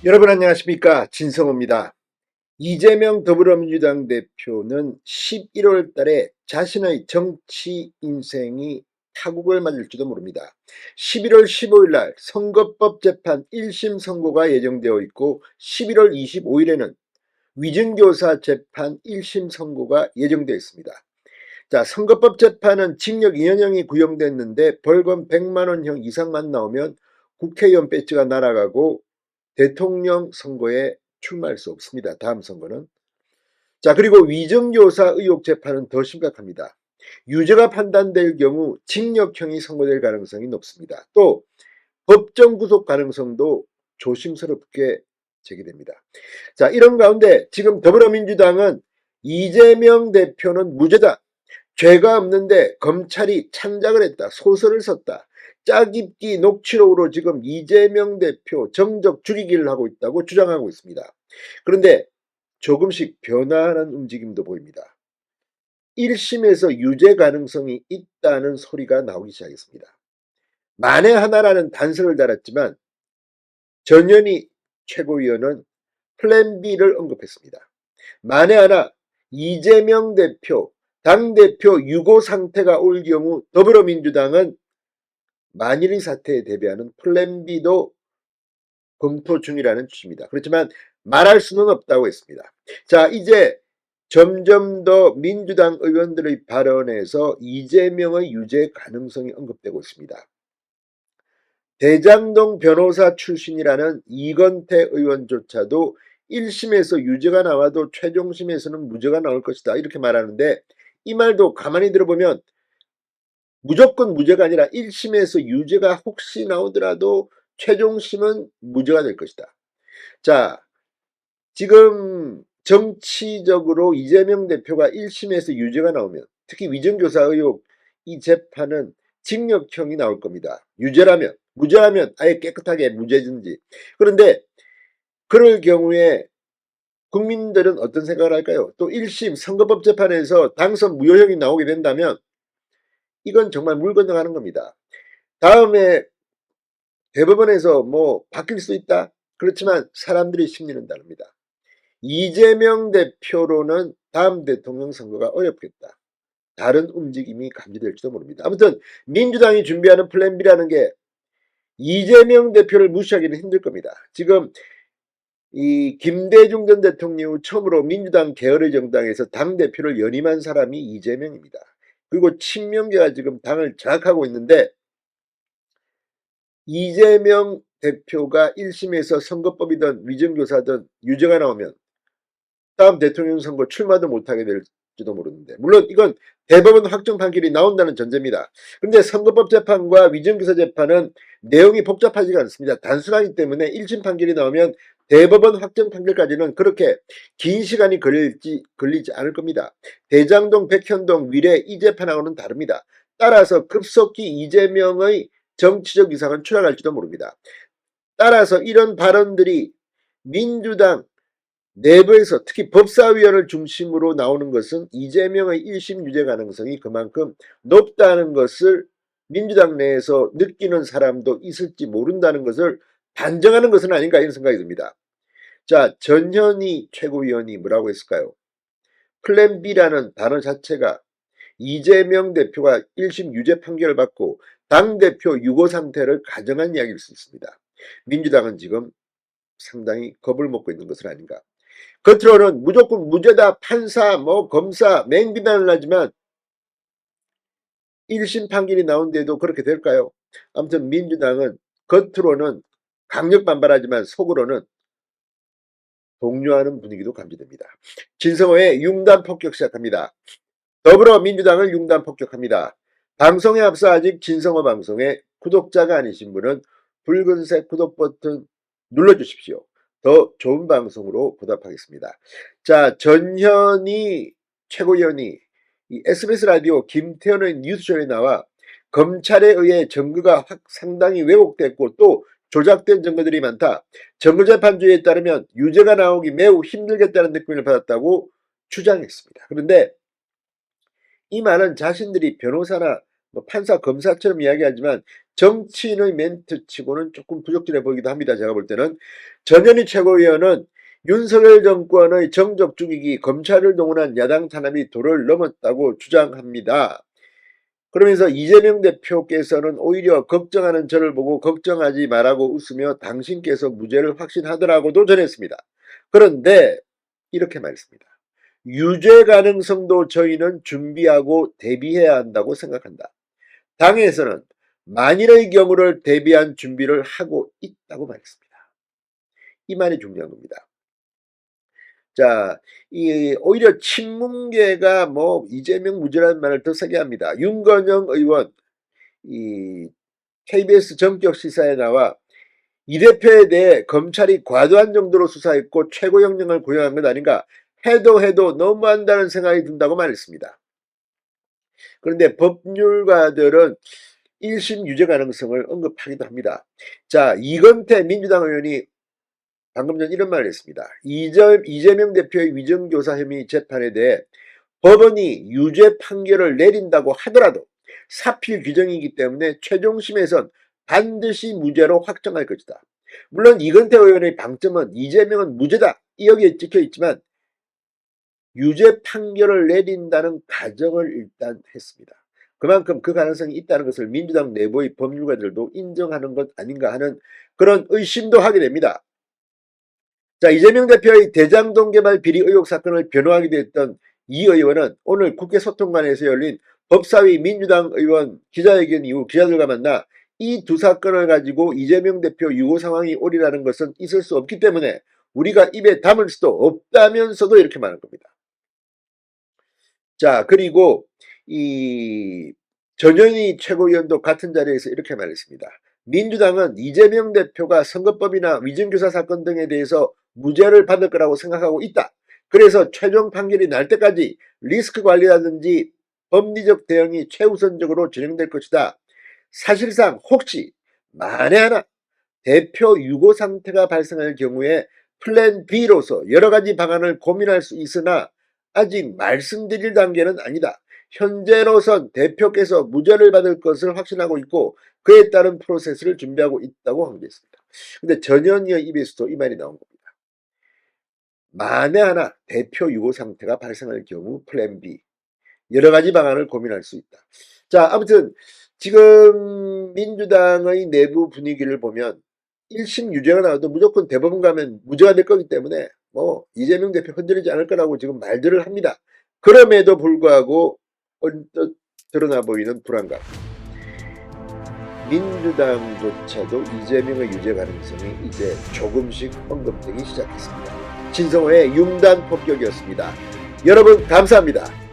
여러분 안녕하십니까, 진성호입니다. 이재명 더불어민주당 대표는 11월 달에 자신의 정치 인생이 타국을 맞을지도 모릅니다. 11월 15일 날 선거법 재판 1심 선고가 예정되어 있고 11월 25일에는 위증교사 재판 1심 선고가 예정되어 있습니다. 자, 선거법 재판은 징역 2년형이 구형됐는데 벌금 100만 원형 이상만 나오면 국회의원 배지가 날아가고 대통령 선거에 출마할 수 없습니다. 다음 선거는. 자, 그리고 위정교사 의혹 재판은 더 심각합니다. 유죄가 판단될 경우 징역형이 선고될 가능성이 높습니다. 또 법정 구속 가능성도 조심스럽게 제기됩니다. 자, 이런 가운데 지금 더불어민주당은 이재명 대표는 무죄다, 죄가 없는데 검찰이 창작을 했다, 소설을 썼다, 짜깁기 녹취록으로 지금 이재명 대표 정적 죽이기를 하고 있다고 주장하고 있습니다. 그런데 조금씩 변화하는 움직임도 보입니다. 1심에서 유죄 가능성이 있다는 소리가 나오기 시작했습니다. 만에 하나라는 단서를 달았지만 전현희 최고위원은 플랜 B를 언급했습니다. 만에 하나 이재명 대표, 당대표 유고 상태가 올 경우 더불어민주당은 만일의 사태에 대비하는 플랜 B도 검토 중이라는 취지입니다. 그렇지만 말할 수는 없다고 했습니다. 자, 이제 점점 더 민주당 의원들의 발언에서 이재명의 유죄 가능성이 언급되고 있습니다. 대장동 변호사 출신이라는 이건태 의원조차도 1심에서 유죄가 나와도 최종심에서는 무죄가 나올 것이다, 이렇게 말하는데, 이 말도 가만히 들어보면 무조건 무죄가 아니라 1심에서 유죄가 혹시 나오더라도 최종심은 무죄가 될 것이다. 자, 지금 정치적으로 이재명 대표가 1심에서 유죄가 나오면, 특히 위정교사 의혹 이 재판은 징역형이 나올 겁니다. 유죄라면. 무죄라면 아예 깨끗하게 무죄든지. 그런데 그럴 경우에 국민들은 어떤 생각을 할까요? 또 1심 선거법 재판에서 당선 무효형이 나오게 된다면 이건 정말 물 건너가는 겁니다. 다음에 대법원에서 뭐 바뀔 수 있다, 그렇지만 사람들의 심리는 다릅니다. 이재명 대표로는 다음 대통령 선거가 어렵겠다, 다른 움직임이 감지될지도 모릅니다. 아무튼 민주당이 준비하는 플랜 B라는 게 이재명 대표를 무시하기는 힘들 겁니다. 지금 이 김대중 전 대통령 후 처음으로 민주당 계열의 정당에서 당대표를 연임한 사람이 이재명입니다. 그리고 친명계가 지금 당을 장악하고 있는데, 이재명 대표가 1심에서 선거법이든 위정교사든 유죄가 나오면 다음 대통령 선거 출마도 못하게 될지도 모르는데, 물론 이건 대법원 확정 판결이 나온다는 전제입니다. 그런데 선거법 재판과 위정교사 재판은 내용이 복잡하지가 않습니다. 단순하기 때문에 1심 판결이 나오면 대법원 확정 판결까지는 그렇게 긴 시간이 걸리지 않을 겁니다. 대장동, 백현동, 위례 이 재판하고는 다릅니다. 따라서 급속히 이재명의 정치적 위상은 추락할지도 모릅니다. 따라서 이런 발언들이 민주당 내부에서 특히 법사위원을 중심으로 나오는 것은 이재명의 1심 유죄 가능성이 그만큼 높다는 것을 민주당 내에서 느끼는 사람도 있을지 모른다는 것을 반증하는 것은 아닌가, 이런 생각이 듭니다. 자, 전현희 최고위원이 뭐라고 했을까요? 플랜 B라는 단어 자체가 이재명 대표가 1심 유죄 판결을 받고 당대표 유고 상태를 가정한 이야기일 수 있습니다. 민주당은 지금 상당히 겁을 먹고 있는 것은 아닌가. 겉으로는 무조건 무죄다, 판사, 검사 맹비난을 하지만 1심 판결이 나온데도 그렇게 될까요? 아무튼 민주당은 겉으로는 강력 반발하지만 속으로는 독려하는 분위기도 감지됩니다. 진성호의 융단 폭격 시작합니다. 더불어민주당을 융단 폭격합니다. 방송에 앞서 아직 진성호 방송에 구독자가 아니신 분은 붉은색 구독 버튼 눌러주십시오. 더 좋은 방송으로 보답하겠습니다. 자, 전현희 최고위원이 이 SBS 라디오 김태현의 뉴스쇼에 나와 검찰에 의해 증거가 상당히 왜곡됐고 또 조작된 증거들이 많다, 정글재판주의에 따르면 유죄가 나오기 매우 힘들겠다는 느낌을 받았다고 주장했습니다. 그런데 이 말은 자신들이 변호사나 뭐 판사, 검사처럼 이야기하지만 정치인의 멘트치고는 조금 부적절해 보이기도 합니다. 제가 볼 때는. 전현희 최고위원은 윤석열 정권의 정적 죽이기, 검찰을 동원한 야당 탄압이 도를 넘었다고 주장합니다. 그러면서 이재명 대표께서는 오히려 걱정하는 저를 보고 걱정하지 말라고 웃으며 당신께서 무죄를 확신하더라고도 전했습니다. 그런데 이렇게 말했습니다. 유죄 가능성도 저희는 준비하고 대비해야 한다고 생각한다. 당에서는 만일의 경우를 대비한 준비를 하고 있다고 말했습니다. 이 말이 중요한 겁니다. 자, 오히려 친문계가 뭐 이재명 무죄라는 말을 더 세게 합니다. 윤건영 의원, KBS 전격 시사에 나와 이 대표에 대해 검찰이 과도한 정도로 수사했고 최고형령을 고용한 것 아닌가, 해도 너무한다는 생각이 든다고 말했습니다. 그런데 법률가들은 1심 유죄 가능성을 언급하기도 합니다. 자, 이건태 민주당 의원이 방금 전 이런 말을 했습니다. 이재명 대표의 위정교사 혐의 재판에 대해 법원이 유죄 판결을 내린다고 하더라도 사필 규정이기 때문에 최종심에선 반드시 무죄로 확정할 것이다. 물론 이건태 의원의 방점은 이재명은 무죄다, 여기에 찍혀있지만 유죄 판결을 내린다는 가정을 일단 했습니다. 그만큼 그 가능성이 있다는 것을 민주당 내부의 법률가들도 인정하는 것 아닌가 하는 그런 의심도 하게 됩니다. 자, 이재명 대표의 대장동 개발 비리 의혹 사건을 변호하기도 했던 이 의원은 오늘 국회 소통관에서 열린 법사위 민주당 의원 기자회견 이후 기자들과 만나 이 두 사건을 가지고 이재명 대표 유고 상황이 오리라는 것은 있을 수 없기 때문에 우리가 입에 담을 수도 없다면서도 이렇게 말한 겁니다. 자, 그리고 이 전현희 최고위원도 같은 자리에서 이렇게 말했습니다. 민주당은 이재명 대표가 선거법이나 위증교사 사건 등에 대해서 무죄를 받을 거라고 생각하고 있다. 그래서 최종 판결이 날 때까지 리스크 관리라든지 법리적 대응이 최우선적으로 진행될 것이다. 사실상 혹시 만에 하나 대표 유고 상태가 발생할 경우에 플랜 B로서 여러 가지 방안을 고민할 수 있으나 아직 말씀드릴 단계는 아니다. 현재로선 대표께서 무죄를 받을 것을 확신하고 있고 그에 따른 프로세스를 준비하고 있다고 강조했습니다. 근데 전현희의 입에서도 이 말이 나온 겁니다. 만에 하나 대표 유고 상태가 발생할 경우 플랜 B, 여러 가지 방안을 고민할 수 있다. 자, 아무튼 지금 민주당의 내부 분위기를 보면 1심 유죄가 나와도 무조건 대법원 가면 무죄가 될 거기 때문에 뭐 이재명 대표 흔들리지 않을 거라고 지금 말들을 합니다. 그럼에도 불구하고 언뜻 드러나 보이는 불안감. 민주당조차도 이재명의 유죄 가능성이 이제 조금씩 언급되기 시작했습니다. 진성호의 융단 폭격이었습니다. 여러분 감사합니다.